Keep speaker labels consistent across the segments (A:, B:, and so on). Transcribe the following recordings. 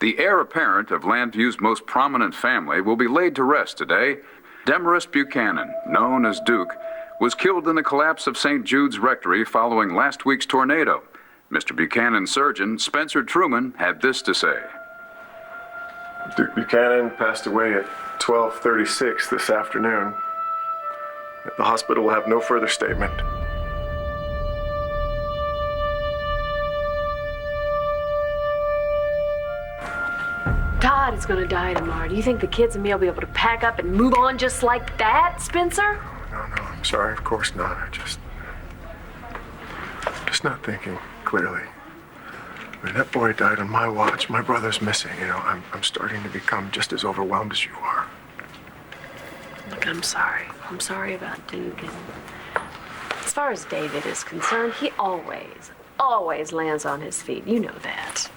A: The heir apparent of Landview's most prominent family will be laid to rest today. Demarest Buchanan, known as Duke, was killed in the collapse of St. Jude's Rectory following last week's tornado. Mr. Buchanan's surgeon, Spencer Truman, had this to say.
B: Duke Buchanan passed away at 12:36 this afternoon. The hospital will have no further statement.
C: Todd is gonna die tomorrow. Do you think the kids and me will be able to pack up and move on just like that, Spencer?
B: No, I'm sorry, of course not. I'm just not thinking clearly. I mean, that boy died on my watch. My brother's missing. You know, I'm starting to become just as overwhelmed as you are.
C: Look, I'm sorry. I'm sorry about Duke. And as far as David is concerned, he always lands on his feet. You know that.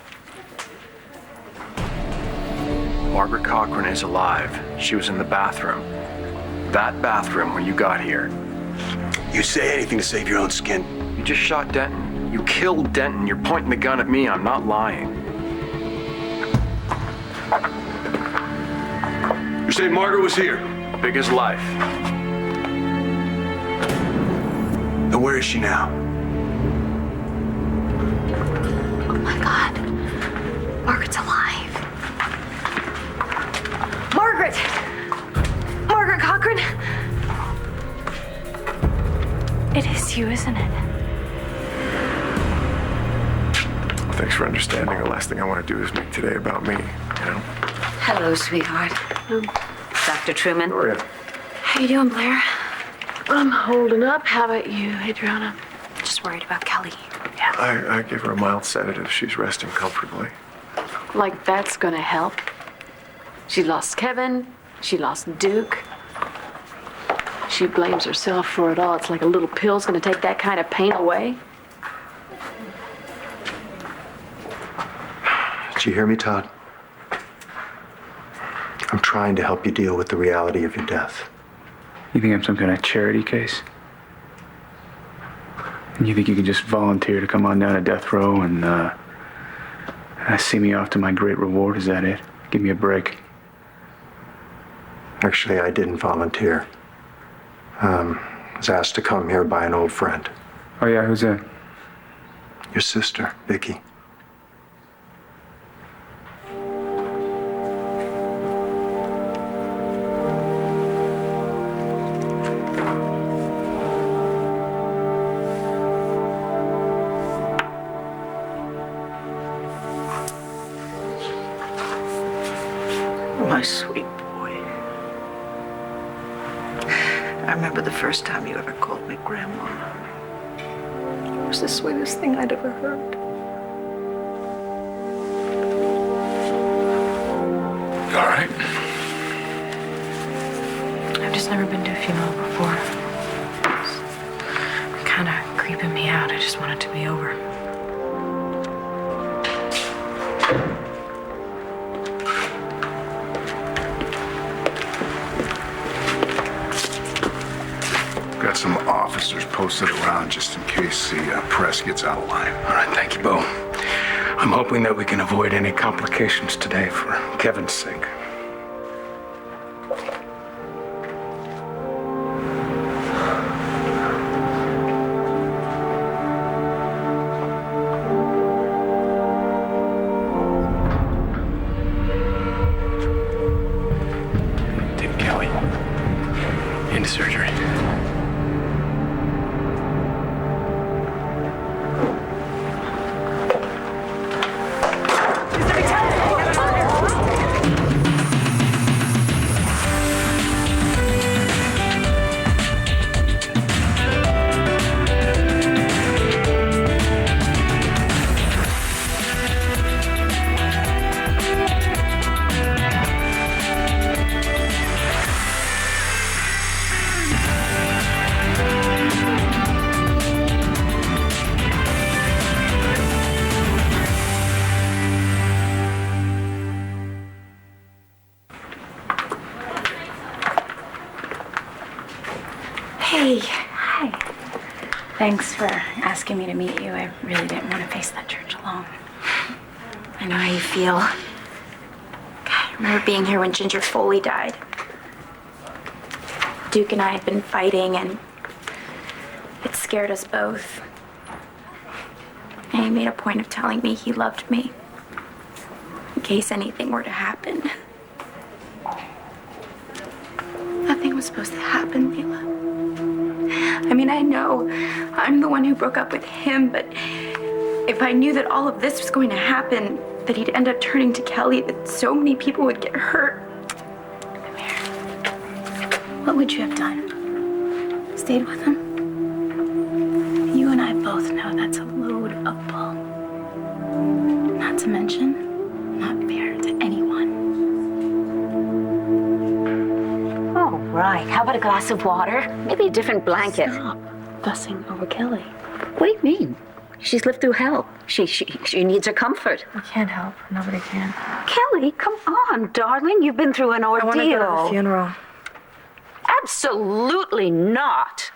D: Margaret Cochran is alive. She was in the bathroom. That bathroom when you got here.
E: You'd say anything to save your own skin.
D: You just shot Denton. You killed Denton. You're pointing the gun at me. I'm not lying.
E: You're saying Margaret was here?
D: Big as life.
E: And where is she now?
C: Oh my God. Margaret's alive. Margaret! Margaret Cochran! It is you, isn't it?
B: Well, thanks for understanding. The last thing I want to do is make today about me, you know?
F: Hello, sweetheart. Dr. Truman.
B: Gloria.
C: How you doing, Blair? I'm holding up. How about you, Adriana? Just worried about Kelly. Yeah.
B: I gave her a mild sedative. She's resting comfortably.
C: Like that's gonna help. She lost Kevin. She lost Duke. She blames herself for it all. It's like a little pill's gonna take that kind of pain away.
G: Did you hear me, Todd? I'm trying to help you deal with the reality of your death.
H: You think I'm some kind of charity case? And you think you can just volunteer to come on down to death row and see me off to my great reward? Is that it? Give me a break.
G: Actually, I didn't volunteer. I was asked to come here by an old friend.
H: Oh yeah, who's that?
G: Your sister, Vicky.
F: My sweet boy. I remember the first time you ever called me Grandma. It was the sweetest thing I'd ever heard.
E: You all right?
C: I've just never been to a funeral before. It's kind of creeping me out. I just want it to be over.
E: Got some officers posted around just in case the press gets out of line.
D: All right, thank you, Bo. I'm hoping that we can avoid any complications today for Kevin's sake. Take Kelly into surgery.
I: Hey, hi. Thanks for asking me to meet you. I really didn't want to face that church alone. I know how you feel. I remember being here when Ginger Foley died. Duke and I had been fighting, and it scared us both. And he made a point of telling me he loved me, in case anything were to happen. Nothing was supposed to happen, Mila. I mean, I know I'm the one who broke up with him, but if I knew that all of this was going to happen, that he'd end up turning to Kelly, that so many people would get hurt. Come here. What would you have done? Stayed with him? You and I both know that's a load of bull. Not to mention, not fair to anyone.
J: Oh, right. How about a glass of water? Maybe a different blanket.
C: Stop fussing over Kelly.
J: What do you mean? She's lived through hell. She needs her comfort.
C: We can't help. Nobody can.
J: Kelly, come on, darling. You've been through an ordeal.
C: I want to go to the funeral.
J: Absolutely not.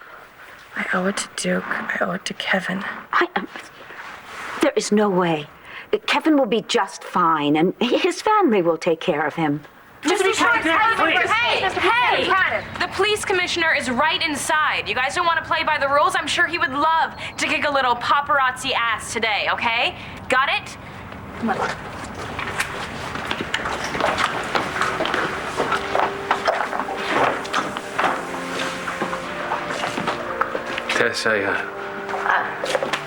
C: I owe it to Duke. I owe it to Kevin.
J: There is no way. Kevin will be just fine, and his family will take care of him.
K: Just hey! The police commissioner is right inside. You guys don't want to play by the rules? I'm sure he would love to kick a little paparazzi ass today, okay? Got it? Come on.
D: Tess,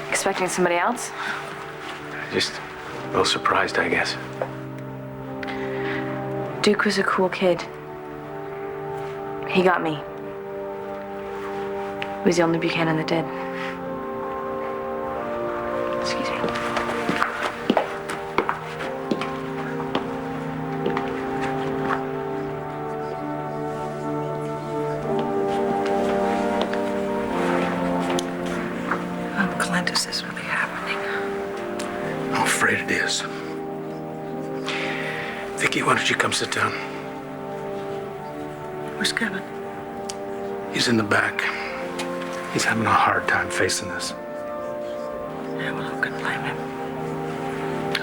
K: Expecting somebody else?
D: just a little surprised, I guess.
K: Duke was a cool kid. He got me. He was the only Buchanan that did. Excuse me.
F: I'm glad this is really happening.
E: I'm afraid it is. Vicky, why don't you come sit down?
F: Where's Kevin?
E: He's in the back. He's having a hard time facing this.
F: Yeah, well, who can blame him?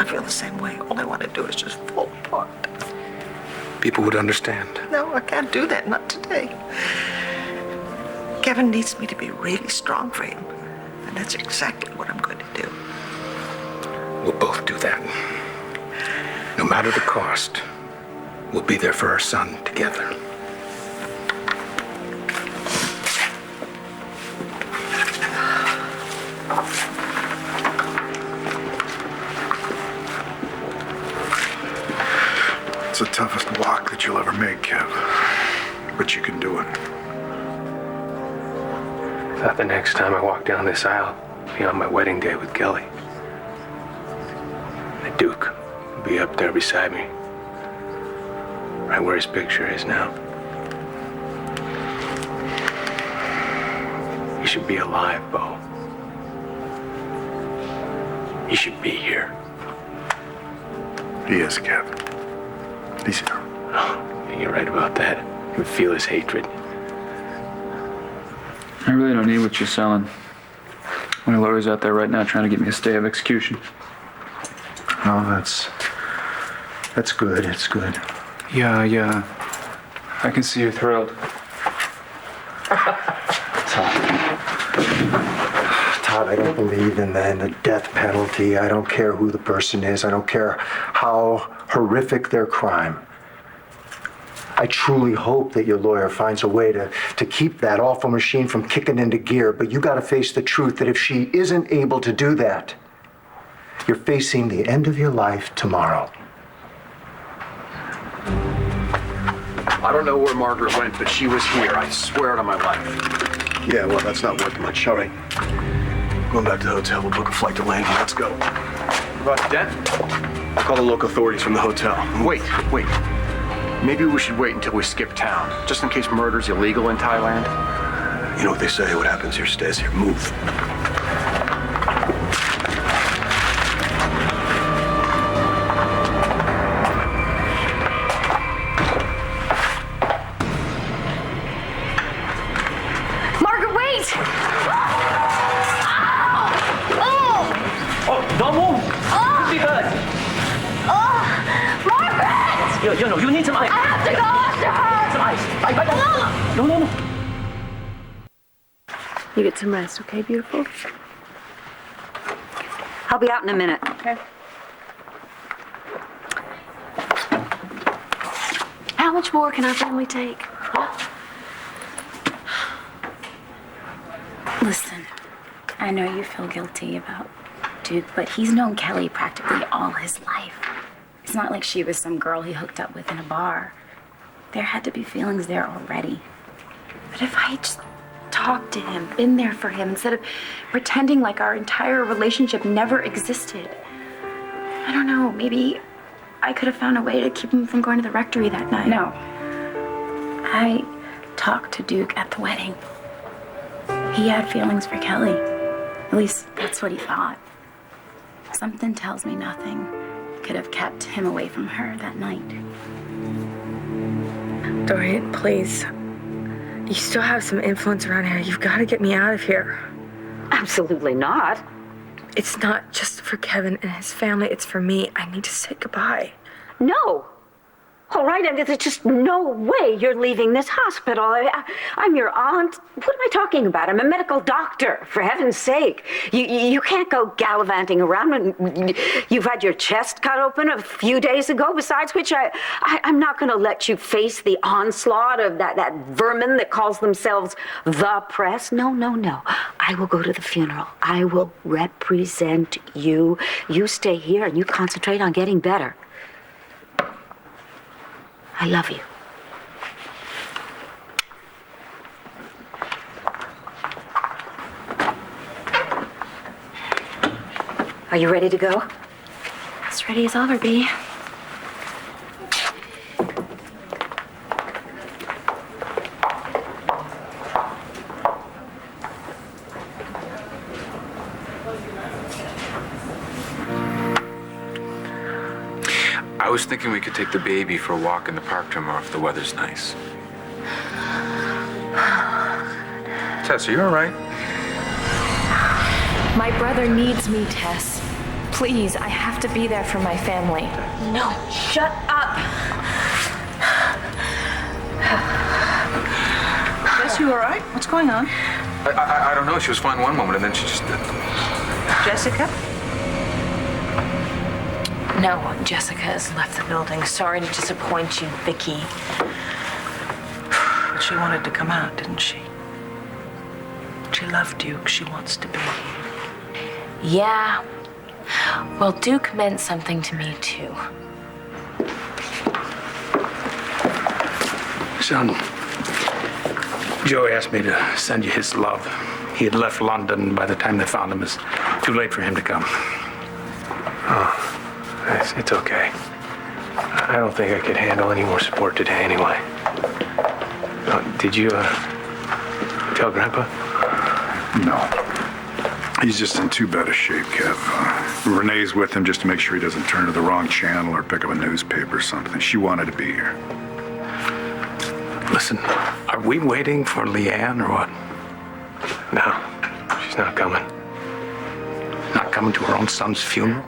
F: I feel the same way. All I want to do is just fall apart.
E: People would understand.
F: No, I can't do that. Not today. Kevin needs me to be really strong for him. And that's exactly what I'm going to do.
E: We'll both do that. No matter the cost, we'll be there for our son together. It's the toughest walk that you'll ever make, Kev. But you can do it.
D: I thought the next time I walked down this aisle, be on my wedding day with Kelly. The Duke would be up there beside me, right where his picture is now. He should be alive, Bo. He should be here.
E: He is, Kev. He's here.
D: Oh, you're right about that. You can feel his hatred.
H: I really don't need what you're selling. My lawyer's out there right now trying to get me a stay of execution.
G: Oh, that's good. It's good.
H: Yeah. I can see you're thrilled.
G: Todd, I don't believe in the death penalty. I don't care who the person is. I don't care how horrific their crime. I truly hope that your lawyer finds a way to keep that awful machine from kicking into gear, but you gotta face the truth that if she isn't able to do that, you're facing the end of your life tomorrow.
D: I don't know where Margaret went, but she was here. I swear it on my life.
B: Yeah, well, that's not worth much. All right. Going back to the hotel. We'll book a flight to Langley. Let's go.
D: What about death?
B: I'll call the local authorities from the hotel.
D: Wait. Maybe we should wait until we skip town, just in case murder's illegal in Thailand.
B: You know what they say, what happens here stays here. Move.
K: Margaret, wait!
H: Oh, don't move! You'll be hurt.
K: Margaret!
L: You need some ice.
C: I have to go after her!
L: Some ice. No.
C: You get some rest, okay, beautiful?
J: I'll be out in a minute.
C: Okay. How much more can our family take? Huh?
I: Listen, I know you feel guilty about Duke, but he's known Kelly practically all his life. It's not like she was some girl he hooked up with in a bar. There had to be feelings there already. But if I just talked to him, been there for him, instead of pretending like our entire relationship never existed, I don't know, maybe I could have found a way to keep him from going to the rectory that night. No. I talked to Duke at the wedding. He had feelings for Kelly. At least that's what he thought. Something tells me nothing could have kept him away from her that night.
M: Dorian, please. You still have some influence around here. You've got to get me out of here.
J: Absolutely not.
M: It's not just for Kevin and his family. It's for me. I need to say goodbye.
J: No. All right, and there's just no way you're leaving this hospital. I'm your aunt. What am I talking about? I'm a medical doctor, for heaven's sake. You can't go gallivanting around when you've had your chest cut open a few days ago, besides which I'm not going to let you face the onslaught of that vermin that calls themselves the press. No. I will go to the funeral. I will represent you. You stay here and you concentrate on getting better. I love you. Are you ready to go?
I: As ready as I'll ever be.
E: I was thinking we could take the baby for a walk in the park tomorrow if the weather's nice. Tess, are you all right?
K: My brother needs me, Tess. Please, I have to be there for my family.
I: No, shut up.
F: Jess, you all right? What's going on?
E: I don't know. She was fine one moment and then she just...
F: Jessica?
K: No, Jessica has left the building. Sorry to disappoint you, Vicky.
F: But she wanted to come out, didn't she? She loved Duke. She wants to be here.
K: Yeah. Well, Duke meant something to me, too.
E: Son, Joey asked me to send you his love. He had left London by the time they found him. It was too late for him to come.
D: Oh. It's okay. I don't think I could handle any more support today anyway. Did you, tell Grandpa?
N: No. He's just in too bad a shape, Kev. Renee's with him just to make sure he doesn't turn to the wrong channel or pick up a newspaper or something. She wanted to be here.
E: Listen, are we waiting for Leanne or what?
D: No, she's not coming.
E: Not coming to her own son's funeral?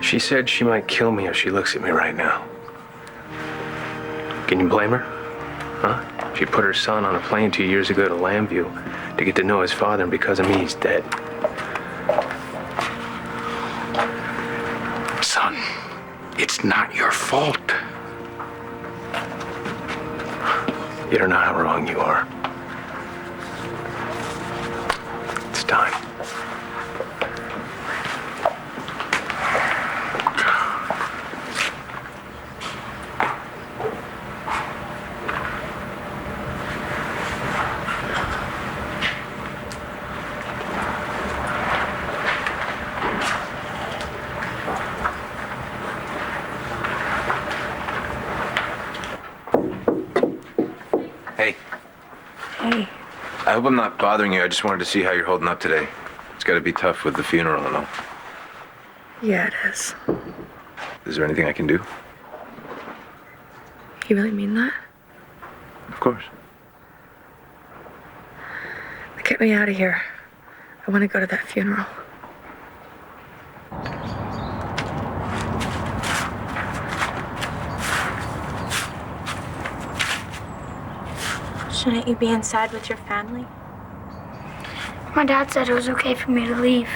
D: She said she might kill me if she looks at me right now. Can you blame her? Huh? She put her son on a plane 2 years ago to Lambview to get to know his father, and because of me, he's dead.
E: Son, it's not your fault.
D: You don't know how wrong you are. It's time.
O: I hope I'm not bothering you. I just wanted to see how you're holding up today. It's got to be tough with the funeral and all.
M: Yeah, it is.
O: Is there anything I can do?
M: You really mean that?
O: Of course.
M: Get me out of here. I want to go to that funeral.
I: Shouldn't you be inside with your family? My dad said it was okay for me to leave.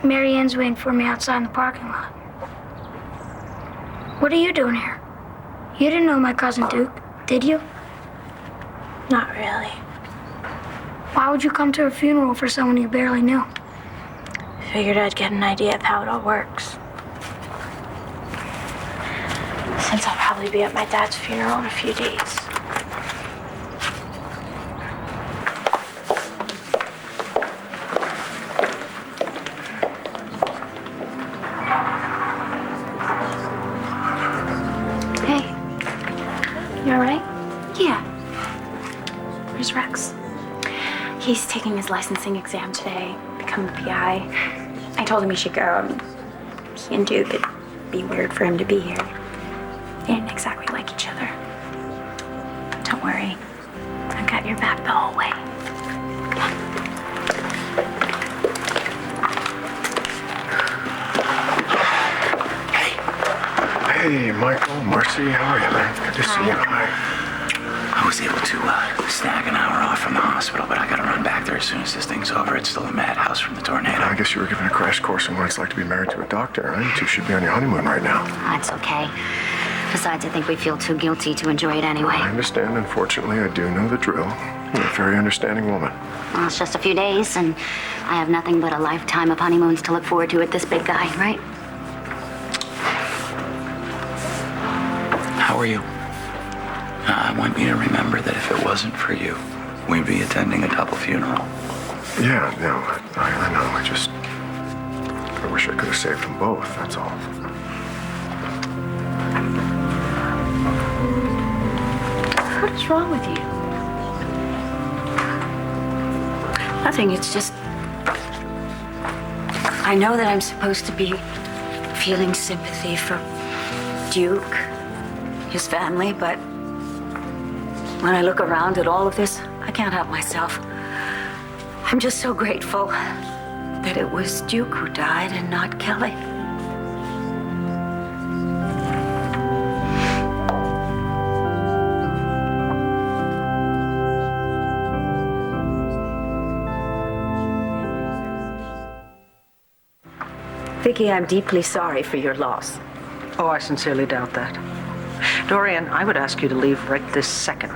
I: Mary Ann's waiting for me outside in the parking lot. What are you doing here? You didn't know my cousin Duke, did you? Not really. Why would you come to a funeral for someone you barely knew? Figured I'd get an idea of how it all works. Since I'll probably be at my dad's funeral in a few days.
C: Hey, you all right? Yeah. Where's Rex?
I: He's taking his licensing exam today, become a PI. I told him he should go. He and Duke, it'd be weird for him to be here. They didn't exactly like each other. Don't worry. I've got your back the whole way.
B: Hey, Michael, Marcy, how are you, man? Good to see you. Hi.
E: I was able to snag an hour off from the hospital, but I gotta run back there as soon as this thing's over. It's still a madhouse from the tornado.
B: I guess you were given a crash course on what it's like to be married to a doctor, right? You two should be on your honeymoon right now.
J: That's okay. Besides, I think we feel too guilty to enjoy it anyway.
B: I understand. Unfortunately, I do know the drill. You're a very understanding woman.
J: Well, it's just a few days, and I have nothing but a lifetime of honeymoons to look forward to with this big guy, right?
E: How are you? I want you to remember that if it wasn't for you, we'd be attending a double funeral.
B: Yeah, no, I know. I wish I could have saved them both, that's all.
C: What is wrong with you?
J: Nothing, it's just... I know that I'm supposed to be feeling sympathy for Duke, his family, but when I look around at all of this, I can't help myself. I'm just so grateful that it was Duke who died and not Kelly.
F: Vicky, I'm deeply sorry for your loss.
P: Oh, I sincerely doubt that. Dorian, I would ask you to leave right this second.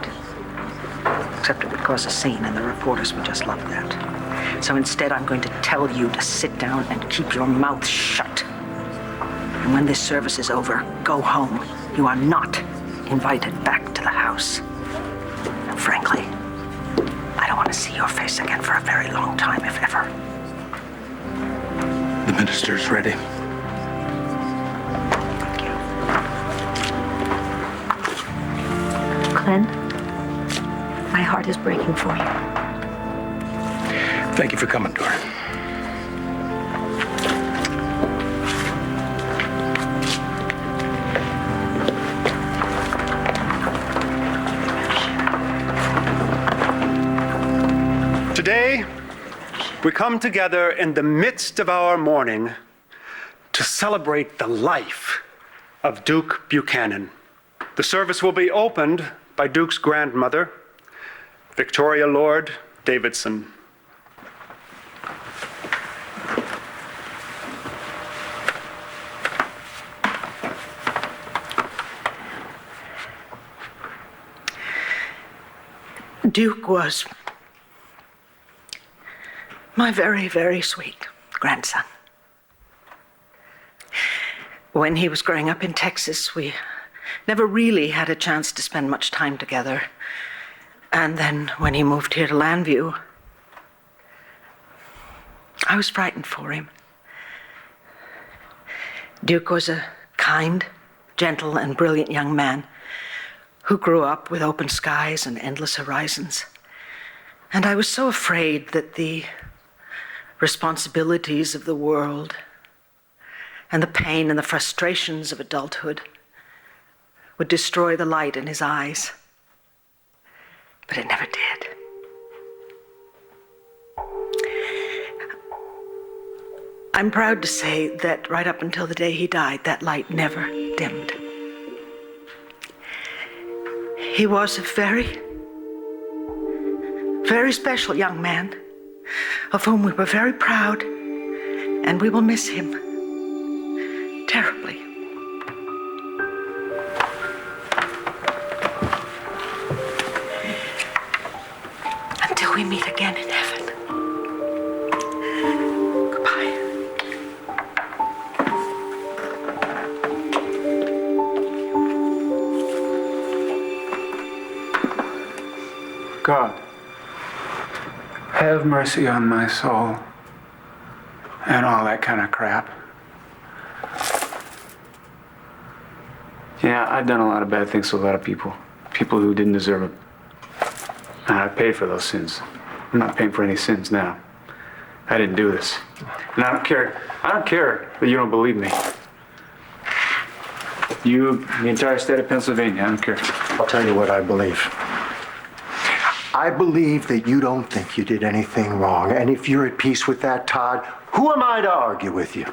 P: Except it would cause a scene, and the reporters would just love that. So instead, I'm going to tell you to sit down and keep your mouth shut. And when this service is over, go home. You are not invited back to the house. And frankly, I don't want to see your face again for a very long time, if ever.
E: The minister's ready.
J: Glenn, my heart is breaking for you.
E: Thank you for coming, Dora.
Q: Today, we come together in the midst of our mourning to celebrate the life of Duke Buchanan. The service will be opened by Duke's grandmother, Victoria Lord Davidson.
P: Duke was my very, very sweet grandson. When he was growing up in Texas, we never really had a chance to spend much time together. And then when he moved here to Landview, I was frightened for him. Duke was a kind, gentle, and brilliant young man who grew up with open skies and endless horizons. And I was so afraid that the responsibilities of the world and the pain and the frustrations of adulthood would destroy the light in his eyes. But it never did. I'm proud to say that right up until the day he died, that light never dimmed. He was a very,
F: very special young man, of whom we were very proud, and we will miss him terribly. Until we meet again in heaven. Goodbye.
E: God, have mercy on my soul. And all that kind of crap. Yeah, I've done a lot of bad things to a lot of people. People who didn't deserve it. And I paid for those sins. I'm not paying for any sins now. I didn't do this. And I don't care that you don't believe me. You, the entire state of Pennsylvania, I don't care.
G: I'll tell you what I believe. I believe that you don't think you did anything wrong. And if you're at peace with that, Todd, who am I to argue with you?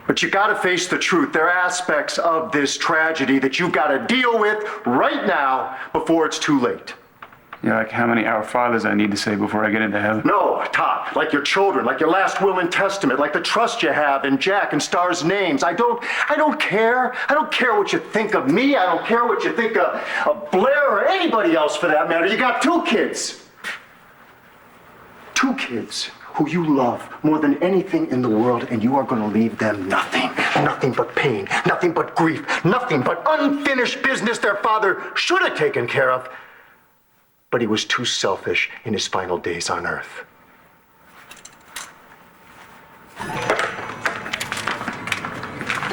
G: But you gotta face the truth. There are aspects of this tragedy that you've gotta deal with right now before it's too late.
E: Yeah, like how many Our Fathers I need to say before I get into heaven?
G: No, Todd, like your children, like your last will and testament, like the trust you have in Jack and Star's names. I don't care. I don't care what you think of me. I don't care what you think of Blair or anybody else for that matter. You got 2 kids. 2 kids who you love more than anything in the world, and you are going to leave them nothing. Nothing but pain, nothing but grief, nothing but unfinished business their father should have taken care of. But he was too selfish in his final days on Earth.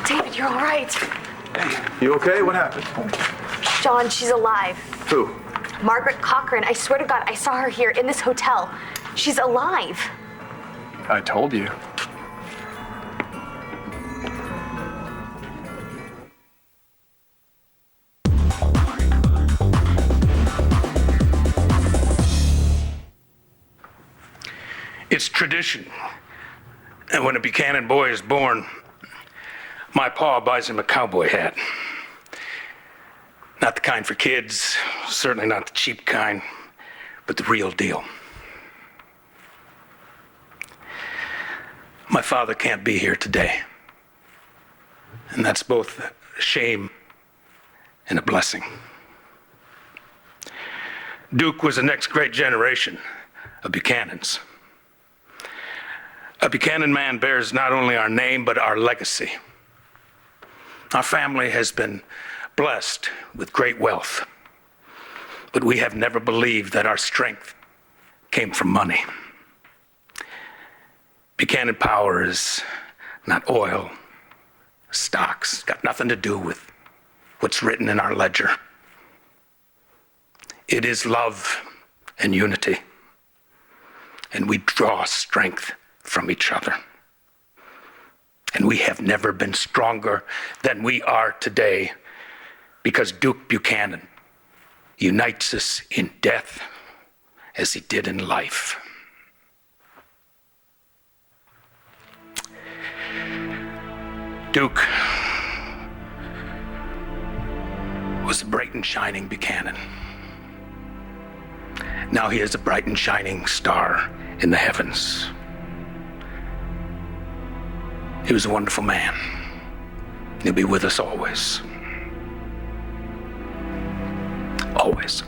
I: David, you're all right.
B: You okay? What happened?
I: John, she's alive.
B: Who?
I: Margaret Cochran. I swear to God, I saw her here in this hotel. She's alive.
B: I told you.
E: It's tradition. And when a Buchanan boy is born, my pa buys him a cowboy hat. Not the kind for kids, certainly not the cheap kind, but the real deal. My father can't be here today. And that's both a shame and a blessing. Duke was the next great generation of Buchanans. A Buchanan man bears not only our name, but our legacy. Our family has been blessed with great wealth, but we have never believed that our strength came from money. Buchanan power is not oil, stocks, got nothing to do with what's written in our ledger. It is love and unity, and we draw strength from each other. And we have never been stronger than we are today because Duke Buchanan unites us in death as he did in life. Duke was a bright and shining Buchanan. Now he is a bright and shining star in the heavens. He was a wonderful man. He'll be with us always. Always.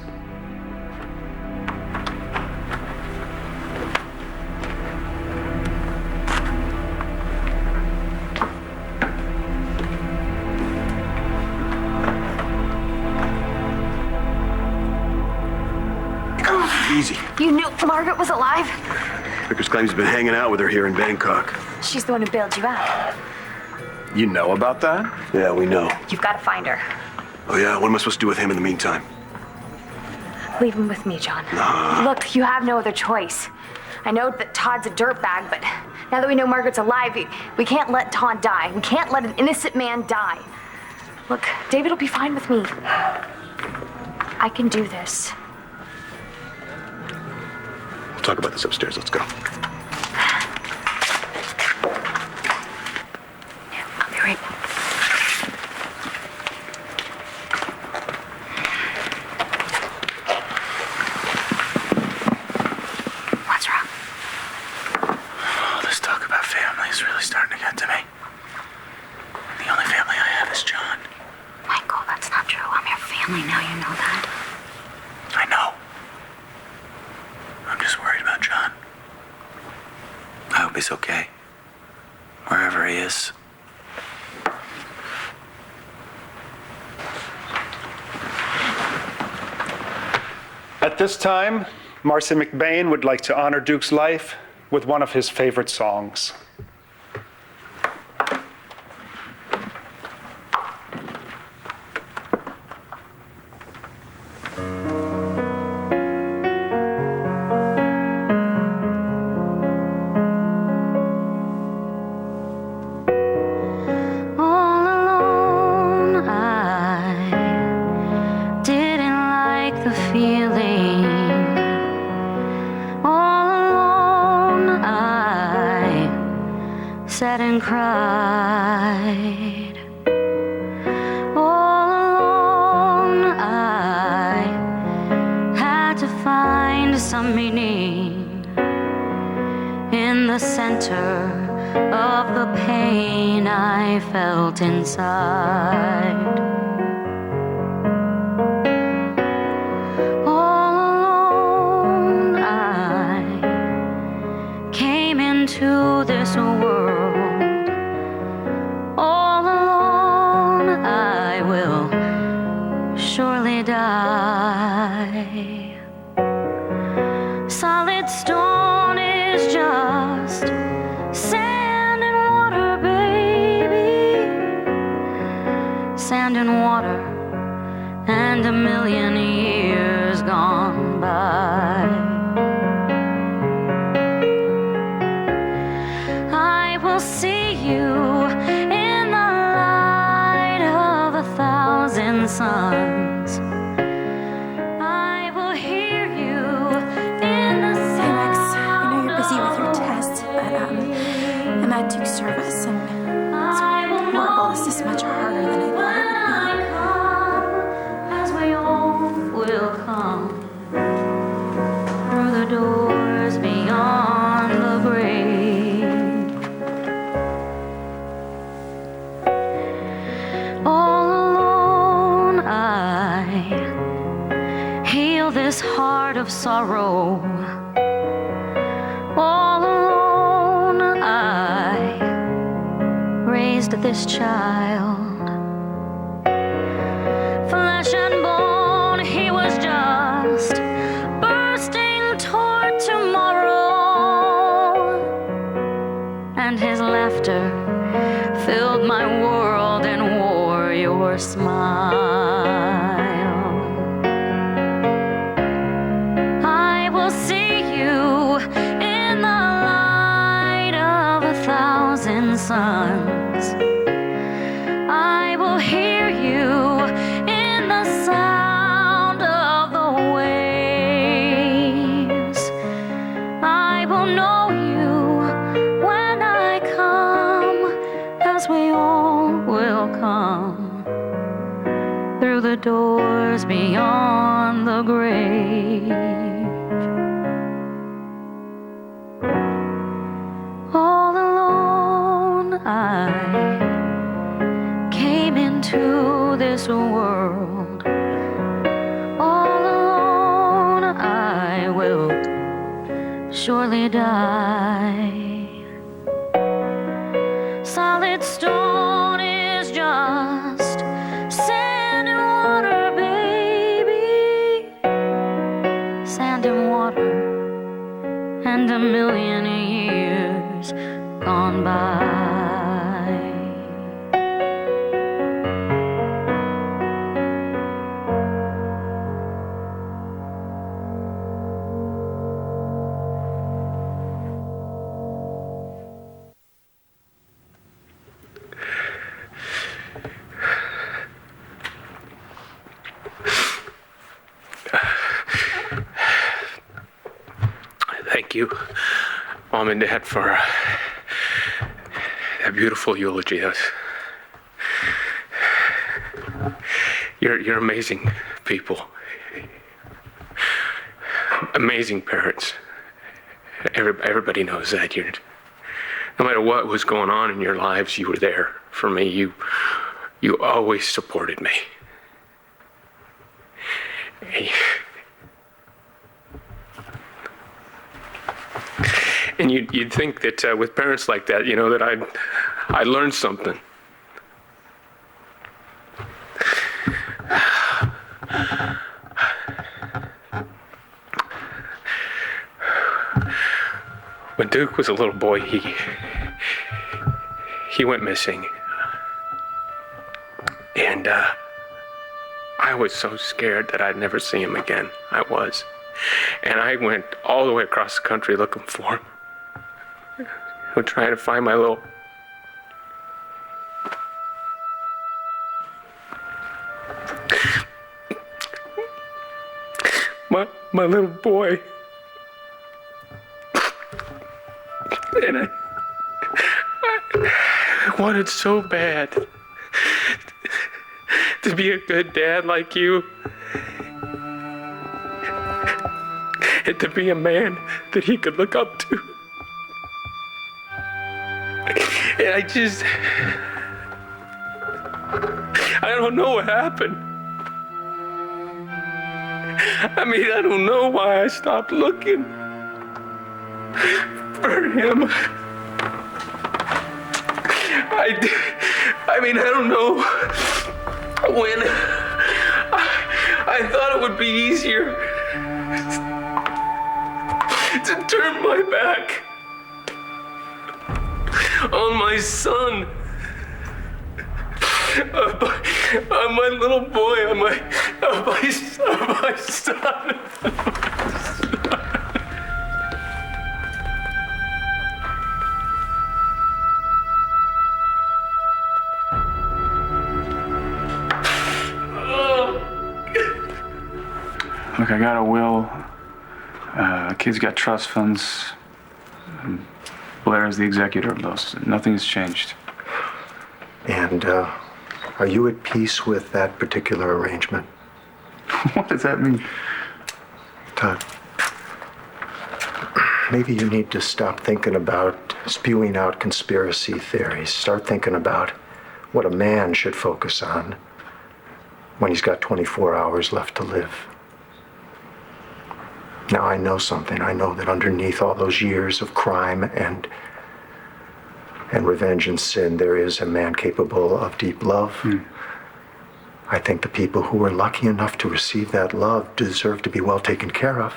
B: Easy.
I: You knew Margaret was alive?
B: Vickers claims he's been hanging out with her here in Bangkok.
I: She's the one who bailed you out.
B: You know about that? Yeah, we know.
I: You've got to find her.
B: Oh yeah? What am I supposed to do with him in the meantime?
I: Leave him with me, John.
B: Nah.
I: Look, you have no other choice. I know that Todd's a dirtbag, but now that we know Margaret's alive, we can't let Todd die. We can't let an innocent man die. Look, David will be fine with me. I can do this.
B: We'll talk about this upstairs. Let's go.
I: I'll be right back. family now, you know that.
D: I know. I'm just worried about John. I hope he's okay. Wherever he is.
Q: At this time, Marcy McBain would like to honor Duke's life with one of his favorite songs.
R: Sat and cried. All alone, I had to find some meaning in the center of the pain I felt inside. All alone, I came into this world. Surely die. Solid stone is just sand and water, baby. Sand and water, and a million years gone by. I will see you in the light of 1,000 suns.
I: I'm at Duke's service, and it's horrible. This is much harder than I thought it would be.
R: As we all will come through the doors beyond the grave. All alone, I heal this heart of sorrow. All alone, I raised this child. Flesh and bone, he was just bursting toward tomorrow. And his laughter filled my world and wore your smile. I will see you in the light of 1,000 suns. I will hear you in the sound of the waves. I will know you when I come, as we all will come through the doors beyond the grave. All alone, I came into this world. All alone, I will surely die. Solid stone is just sand and water, baby. Sand and water, and a million years gone by.
D: Thank you, Mom and Dad, for that beautiful eulogy. You're amazing people. Amazing parents. Everybody knows that. No matter what was going on in your lives, you were there for me. You always supported me. And you'd think that with parents like that, that I'd learn something. When Duke was a little boy, he went missing. And I was so scared that I'd never see him again. I was. And I went all the way across the country looking for him. Trying to find my little... My little boy. And I wanted so bad to be a good dad like you. And to be a man that he could look up to. And I don't know what happened. I don't know why I stopped looking for him. I don't know when I thought it would be easier to turn my back on my son, on my little boy, on my son.
H: Look, I got a will. Kids got trust funds. Blair is the executor of those. Nothing has changed.
G: And are you at peace with that particular arrangement?
H: What does that mean?
G: Todd, maybe you need to stop thinking about spewing out conspiracy theories. Start thinking about what a man should focus on when he's got 24 hours left to live. Now, I know something. I know that underneath all those years of crime and revenge and sin, there is a man capable of deep love. I think the people who were lucky enough to receive that love deserve to be well taken care of.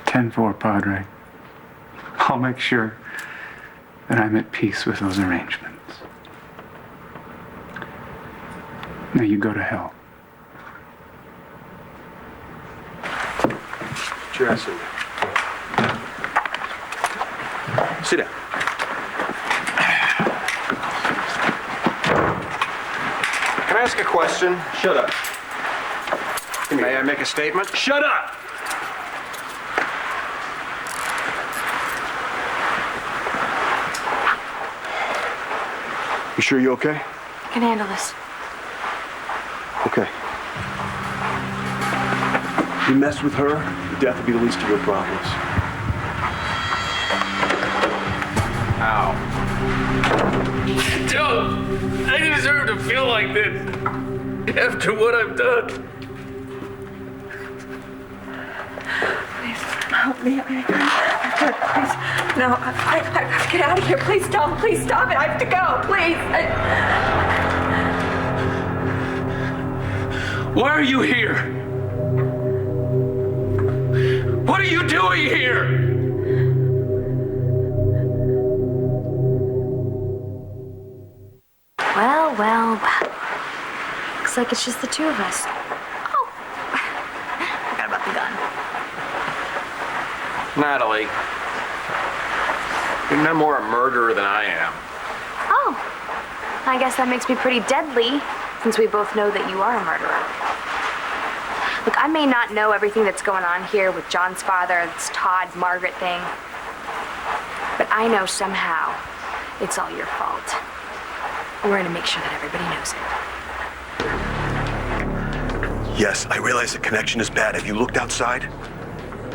H: 10-4, Padre. I'll make sure that I'm at peace with those arrangements. Now you go to hell.
S: Jesse. Sit down. Can I ask a question? Shut up. May I make a statement? Shut up!
B: You sure you're okay?
I: I can handle this.
B: Okay. You mess with her, death will be the least of your problems.
D: Ow. Don't! I deserve to feel like this after what I've done.
I: Please, help me. Please. No, I gotta get out of here. Please don't. Please stop it. I have to go. Please.
D: Why are you here? What are you doing here?
C: Well. Looks like it's just the two of us. Oh, forgot about the gun.
S: Natalie, you're no more a murderer than I am.
C: Oh, I guess that makes me pretty deadly, since we both know that you are a murderer. Look, I may not know everything that's going on here with John's father, this Todd Margaret thing, but I know somehow it's all your fault. We're gonna make sure that everybody knows it.
T: Yes, I realize the connection is bad. Have you looked outside?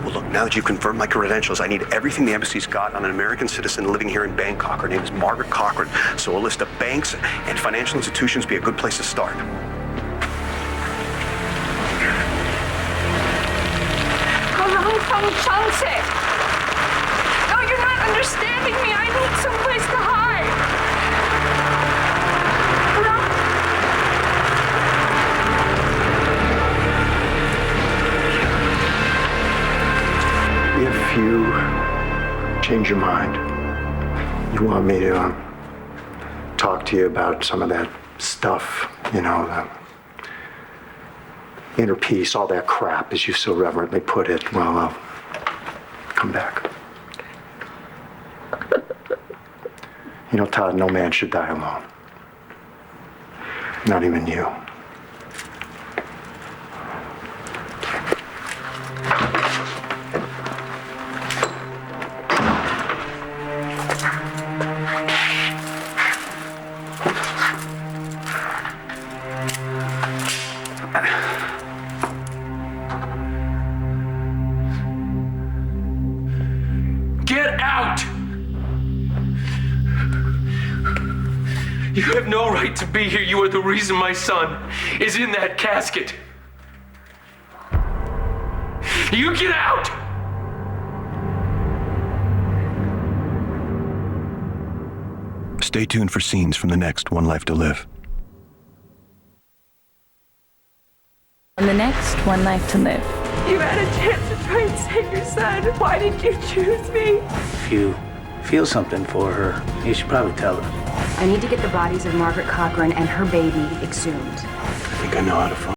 T: Well, look, now that you've confirmed my credentials, I need everything the embassy's got on an American citizen living here in Bangkok. Her name is Margaret Cochran, so a list of banks and financial institutions would be a good place to start.
M: A&OFanz. No, you're not understanding me. I need someplace to hide.
G: If you change your mind, you want me to talk to you about some of that stuff, you know, the inner peace, all that crap, as you so reverently put it, well, I'll come back. You know, Todd, no man should die alone. Not even you.
D: Get out! You have no right to be here. You are the reason my son is in that casket. You get out!
T: Stay tuned for scenes from the next One Life to Live.
U: On the next One Life to Live.
M: You had a chance to try and save your son. Why did you choose me?
V: If you feel something for her, you should probably tell her.
W: I need to get the bodies of Margaret Cochran and her baby exhumed.
V: I think I know how to find